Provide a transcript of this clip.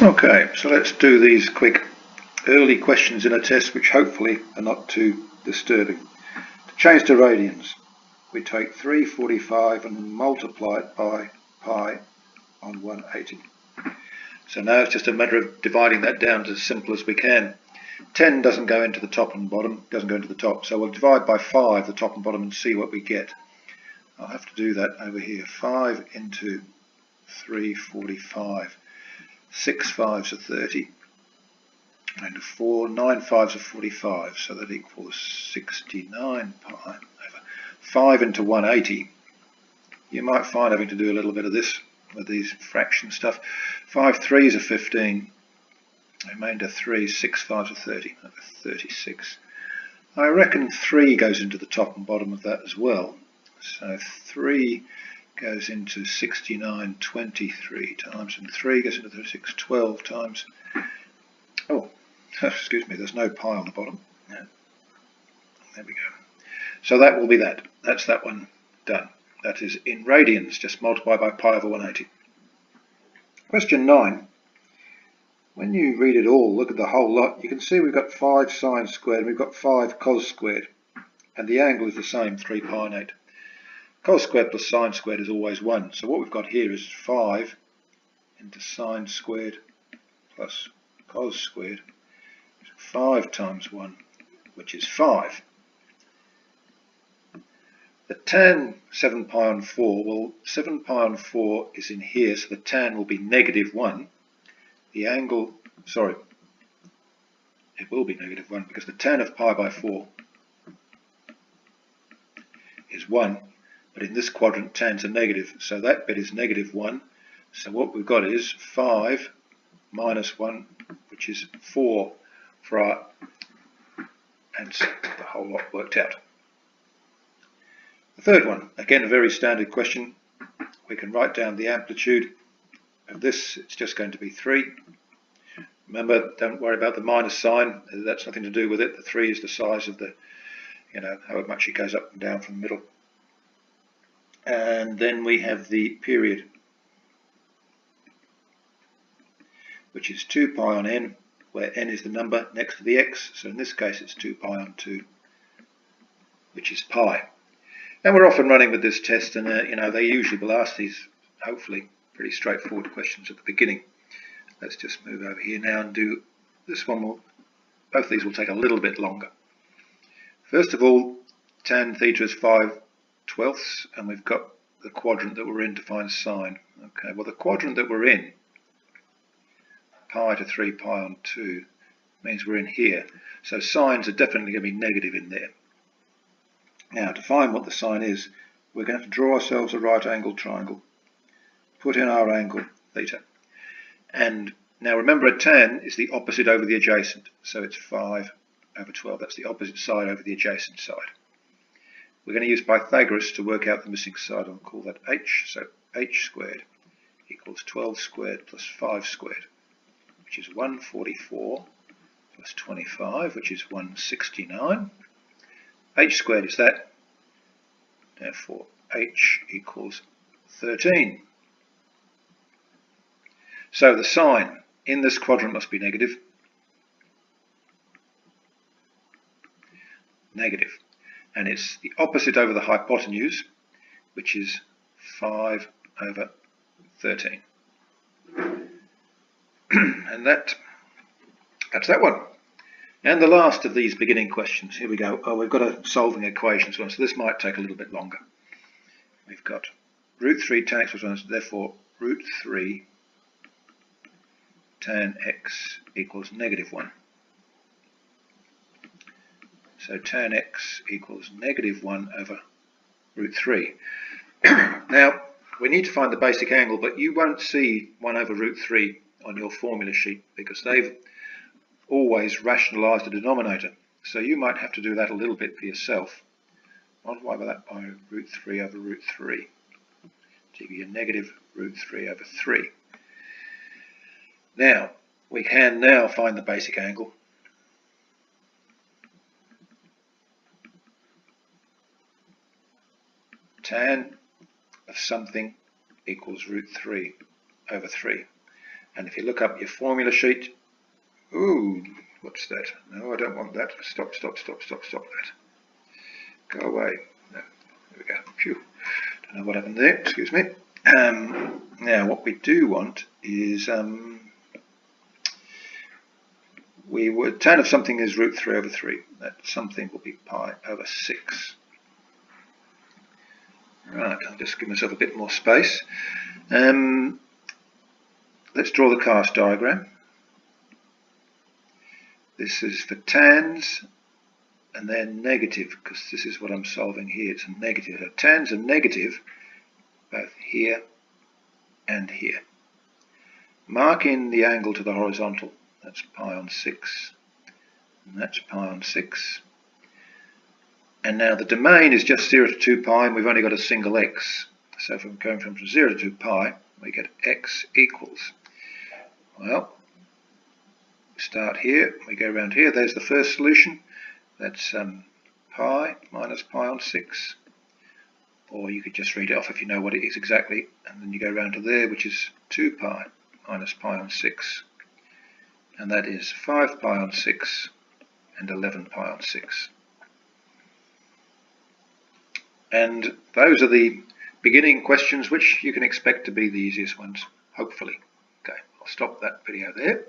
Okay, so let's do these quick early questions in a test which hopefully are not too disturbing. To change to radians, we take 345 and multiply it by pi on 180. So now it's just a matter of dividing that down to as simple as we can. 10 doesn't go into the top and bottom, doesn't go into the top, so we'll divide by 5 the top and bottom and see what we get. I'll have to do that over here. 5 into 345. 6 5s are 30, and 9 5s are 45, so that equals 69 pi over 5 into 180. You might find having to do a little bit of this with these fraction stuff. 5 3s are 15, remainder 3, 6 5s are 30, over 36. I reckon 3 goes into the top and bottom of that as well, so 3 goes into 69 23 times, and 3 goes into 36 12 times. Oh, excuse me, there's no pi on the bottom. Yeah. There we go. So that will be that. That's that one done. That is in radians, just multiply by pi over 180. Question 9. When you read it all, look at the whole lot, you can see we've got 5 sine squared and we've got 5 cos squared, and the angle is the same, 3 pi and 8. Cos squared plus sine squared is always 1, so what we've got here is 5 into sine squared plus cos squared, 5 times 1, which is 5. The tan 7 pi on 4, well, 7 pi on 4 is in here, so the tan will be negative 1. The angle, sorry, it will be negative 1 because the tan of pi by 4 is 1. But in this quadrant, tans are negative, so that bit is negative 1. So what we've got is 5 minus 1, which is 4 for our, and the whole lot worked out. The third one, again a very standard question. We can write down the amplitude of this, it's just going to be 3. Remember, don't worry about the minus sign, that's nothing to do with it. The 3 is the size of the, however much it goes up and down from the middle. And then we have the period, which is 2 pi on n, where n is the number next to the x, so in this case it's 2 pi on 2, which is pi. And we're often running with this test, and they usually will ask these, hopefully, pretty straightforward questions at the beginning. Let's just move over here now and do this one. Both of these will take a little bit longer. First of all, tan theta is 5/12, and we've got the quadrant that we're in to find sine. Okay, well the quadrant that we're in, pi to 3 pi on 2, means we're in here. So sines are definitely going to be negative in there. Now to find what the sine is, we're going to have to draw ourselves a right angled triangle, put in our angle theta. And now remember, a tan is the opposite over the adjacent, so it's 5/12. That's the opposite side over the adjacent side. We're going to use Pythagoras to work out the missing side. I'll call that h. So h squared equals 12 squared plus 5 squared, which is 144 plus 25, which is 169. H squared is that. Therefore, h equals 13. So the sine in this quadrant must be negative. Negative. And it's the opposite over the hypotenuse, which is 5/13. And that's that one. And the last of these beginning questions. Here we go. Oh, we've got a solving equations one, so this might take a little bit longer. We've got root 3 tan x plus 1, therefore root 3 tan x equals negative 1. So tan x equals negative 1 over root 3. Now, we need to find the basic angle, but you won't see 1 over root 3 on your formula sheet because they've always rationalised the denominator. So you might have to do that a little bit for yourself. Multiply by that by root 3 over root 3 to give you a negative root 3 over 3. Now, we can now find the basic angle. Tan of something equals root 3 over 3. And if you look up your formula sheet, ooh, what's that? No, I don't want that. Stop that. Go away. No, there we go. Phew. Don't know what happened there. Excuse me. Now, what we do want is tan of something is root 3 over 3. That something will be pi over 6. Right, I'll just give myself a bit more space. Let's draw the cast diagram. This is for tans, and they're negative, because this is what I'm solving here. It's a negative. So tans are negative both here and here. Mark in the angle to the horizontal. That's pi on 6, and that's pi on 6. And now the domain is just 0 to 2 pi, and we've only got a single x. So if I'm going from 0 to 2 pi, we get x equals. Well, start here, we go around here, there's the first solution. That's pi minus pi on 6. Or you could just read it off if you know what it is exactly. And then you go around to there, which is 2 pi minus pi on 6. And that is 5 pi on 6 and 11 pi on 6. And those are the beginning questions which you can expect to be the easiest ones, hopefully. Okay, I'll stop that video there.